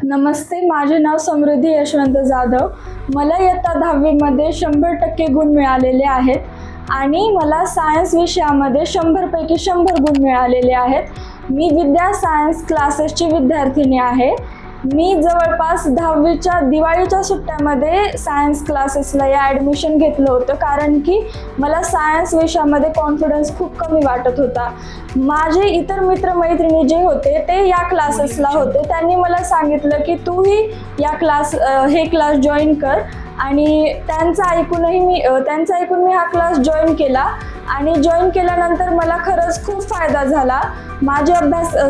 नमस्ते, माझे नाव समृद्धी यशवंत जाधव। मला इयत्ता 10वी मध्ये 100% गुण मिळालेले आहेत आणि मला सायन्स विषयामध्ये 100 पैकी 100 गुण मिळालेले आहेत। मी विद्या सायन्स क्लासेसची विद्यार्थिनी आहे। मी जवळपास 10वीच्या दिवाळीच्या सुट्ट्यामध्ये सायन्स क्लासेसला ॲडमिशन घेतलं होतं, कारण की मला सायन्स विषयामध्ये कॉन्फिडन्स खूप कमी वाटत होता। माझे इतर मित्रमैत्रिणी जे होते ते या क्लासेसला होते, त्यांनी मला सांगितलं की तूही हे क्लास जॉईन कर आणि त्यांचं ऐकून मी हा क्लास जॉईन केला आणि जॉईन केल्यानंतर मला खरंच खूप फायदा झाला। माझे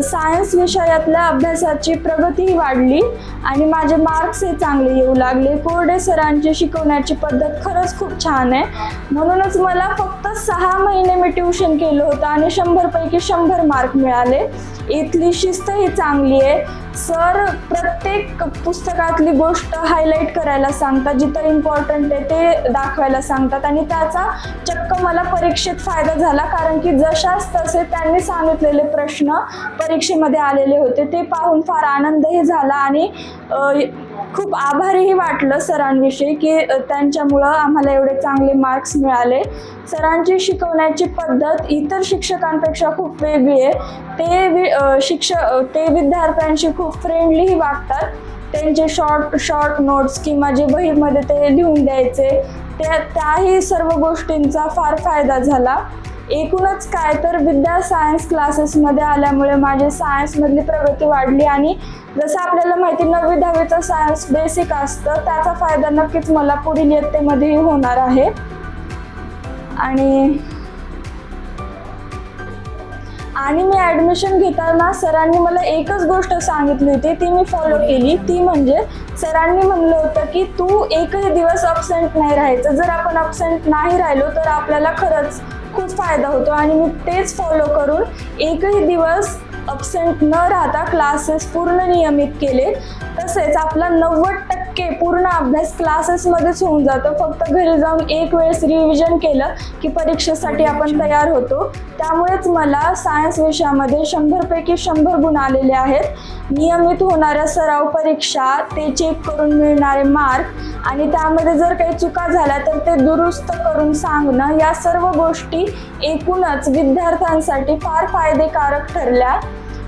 सायन्स विषयातल्या अभ्यासाची प्रगती वाढली आणि माझे मार्क्सही चांगले येऊ लागले। कोरडे सरांची शिकवण्याची पद्धत खरंच खूप छान आहे, म्हणूनच मला फक्त 6 महिने मी ट्युशन केलं होतं आणि 100 पैकी 100 मार्क मिळाले। इथली शिस्त ही चांगली आहे। सर प्रत्येक पुस्तकातली गोष्ट हायलाईट करायला सांगतात, जिथं इम्पॉर्टंट आहे ते दाखवायला सांगतात आणि त्याचा चक्क मला परीक्षेत फायदा झाला, कारण की जशास तसे त्यांनी सांगितलेले प्रश्न परीक्षेमध्ये आलेले होते। ते पाहून फार आनंदही झाला आणि खूप आभारीही वाटलं सरांविषयी की त्यांच्यामुळं आम्हाला एवढे चांगले मार्क्स मिळाले। सरांची शिकवण्याची पद्धत इतर शिक्षकांपेक्षा खूप वेगळी आहे। ते विद्यार्थ्यांशी खूप फ्रेंडलीही वागतात। त्यांचे शॉर्ट नोट्स किंवा जे वहीमध्ये ते लिहून द्यायचे त्याही सर्व गोष्टींचा फार फायदा झाला। एकूणच काय तर विद्या सायन्स क्लासेसमध्ये आल्यामुळे माझी सायन्समधली प्रगती वाढली आणि जसं आपल्याला माहिती 9वी 10वीचं सायन्स बेसिक असतं, त्याचा फायदा नक्कीच मला पुढील इयत्तेमध्येही होणार आहे। आणि मी ॲडमिशन घेताना सरांनी मला एकच गोष्ट सांगितली होती, ती मी फॉलो केली। ती म्हणजे सरांनी म्हणलं होतं की तू एकही दिवस अब्सेंट नाही राहायचं। जर आपण अब्सेंट नाही राहिलो तर आपल्याला खरंच खूप फायदा होतो आणि मी तेच फॉलो करून एकही दिवस अब्सेंट न राहता क्लासेस पूर्ण नियमित केले। तसेच आपला 90% पूर्ण अभ्यास क्लासेसमध्येच होऊन जातो। फक्त घरी जाऊन एक वेळेस रिव्हिजन केलं की परीक्षेसाठी आपण तयार होतो। त्यामुळेच मला सायन्स विषयामध्ये 100 पैकी 100 गुण आलेले आहेत। नियमित होणाऱ्या सराव परीक्षा, ते चेक करून मिळणारे मार्क आणि त्यामध्ये जर काही चुका झाल्या तर ते दुरुस्त करून सांगणं, या सर्व गोष्टी एकूणच विद्यार्थ्यांसाठी फार फायदेकारक ठरल्या।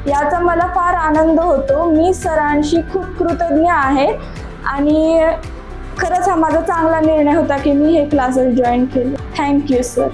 याचा मला फार आनंद होतो। मी सरांशी खूप कृतज्ञ आहे आणि खरंच हा माझा चांगला निर्णय होता की मी हे क्लासेस जॉईन केले। Thank you sir.